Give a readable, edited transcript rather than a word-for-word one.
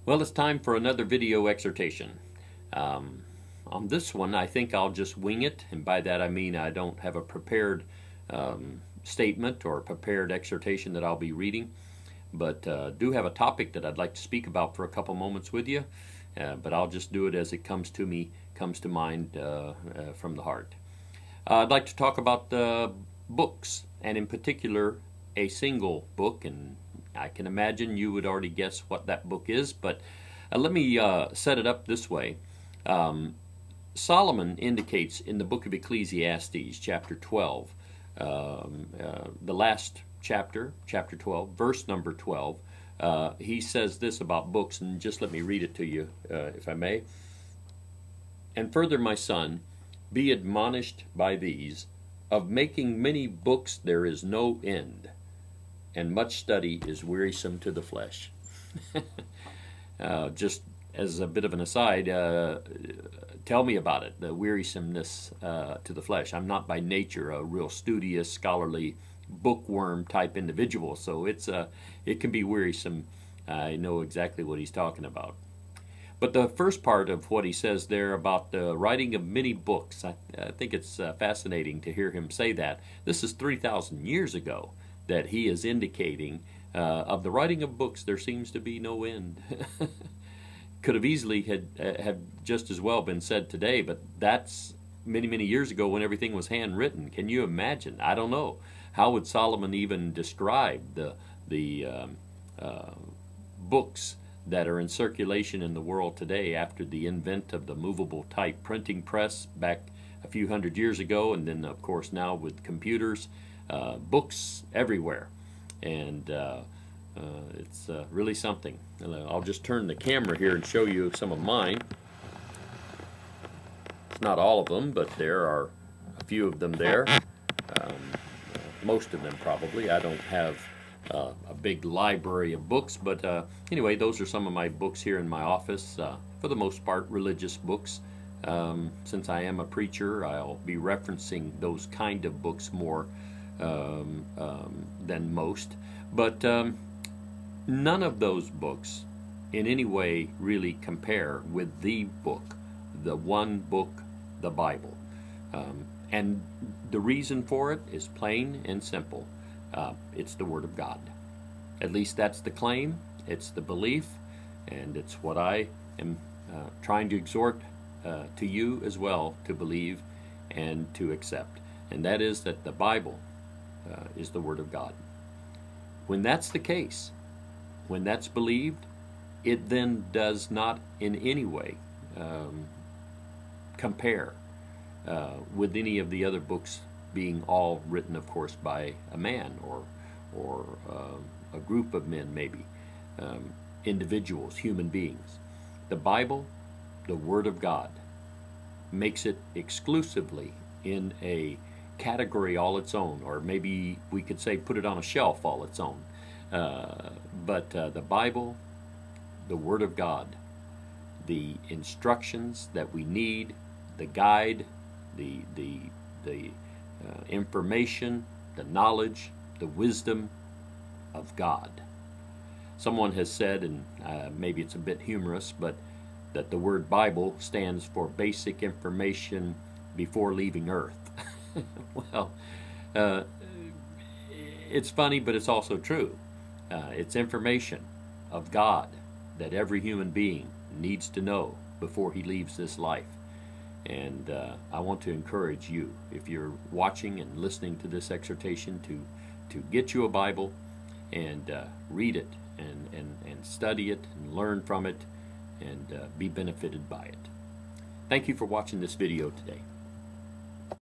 Well, it's time for another video exhortation. Um, on this one, I think I'll just wing it, and by that I mean I don't have a prepared statement or prepared exhortation that I'll be reading, but do have a topic that I'd like to speak about for a couple moments with you. But I'll just do it as it comes to me, comes to mind from the heart. I'd like to talk about books, and in particular, a single book, and I can imagine you would already guess what that book is, but let me set it up this way. Solomon indicates in the book of Ecclesiastes, chapter 12, the last chapter, chapter 12, verse number 12, he says this about books, and just let me read it to you, if I may. And further, my son, be admonished by these, of making many books there is no end, and much study is wearisome to the flesh. Just as a bit of an aside, tell me about it, the wearisomeness to the flesh. I'm not by nature a real studious, scholarly, bookworm type individual, so it can be wearisome. I know exactly what he's talking about. But the first part of what he says there about the writing of many books, I think it's fascinating to hear him say that. This is 3,000 years ago that he is indicating of the writing of books there seems to be no end. Could have easily have just as well been said today, but that's many, many years ago when everything was handwritten. Can you imagine? I don't know. How would Solomon even describe the books that are in circulation in the world today after the invent of the movable type printing press back a few hundred years ago, and then of course now with computers, books everywhere, and it's really something. I'll just turn the camera here and show you some of mine. It's not all of them, but there are a few of them there. Most of them probably. I don't have a big library of books, but anyway, those are some of my books here in my office. For the most part, religious books. Since I am a preacher, I'll be referencing those kind of books more than most. But none of those books in any way really compare with the book, the one book, the Bible. And the reason for it is plain and simple. It's the Word of God. At least that's the claim, it's the belief, and it's what I am trying to exhort to you as well to believe and to accept. And that is that the Bible is the Word of God. When that's the case, when that's believed, it then does not in any way compare with any of the other books, being all written, of course, by a man or a group of men, maybe individuals, human beings. The Bible, the Word of God, makes it exclusively in a category all its own, or maybe we could say put it on a shelf all its own. But the Bible, the Word of God, the instructions that we need, the guide, the information, the knowledge, the wisdom of God. Someone has said, and maybe it's a bit humorous, but that the word Bible stands for basic information before leaving Earth. Well, it's funny, but it's also true. It's information of God that every human being needs to know before he leaves this life. And I want to encourage you, if you're watching and listening to this exhortation, to get you a Bible and read it and study it and learn from it and be benefited by it. Thank you for watching this video today.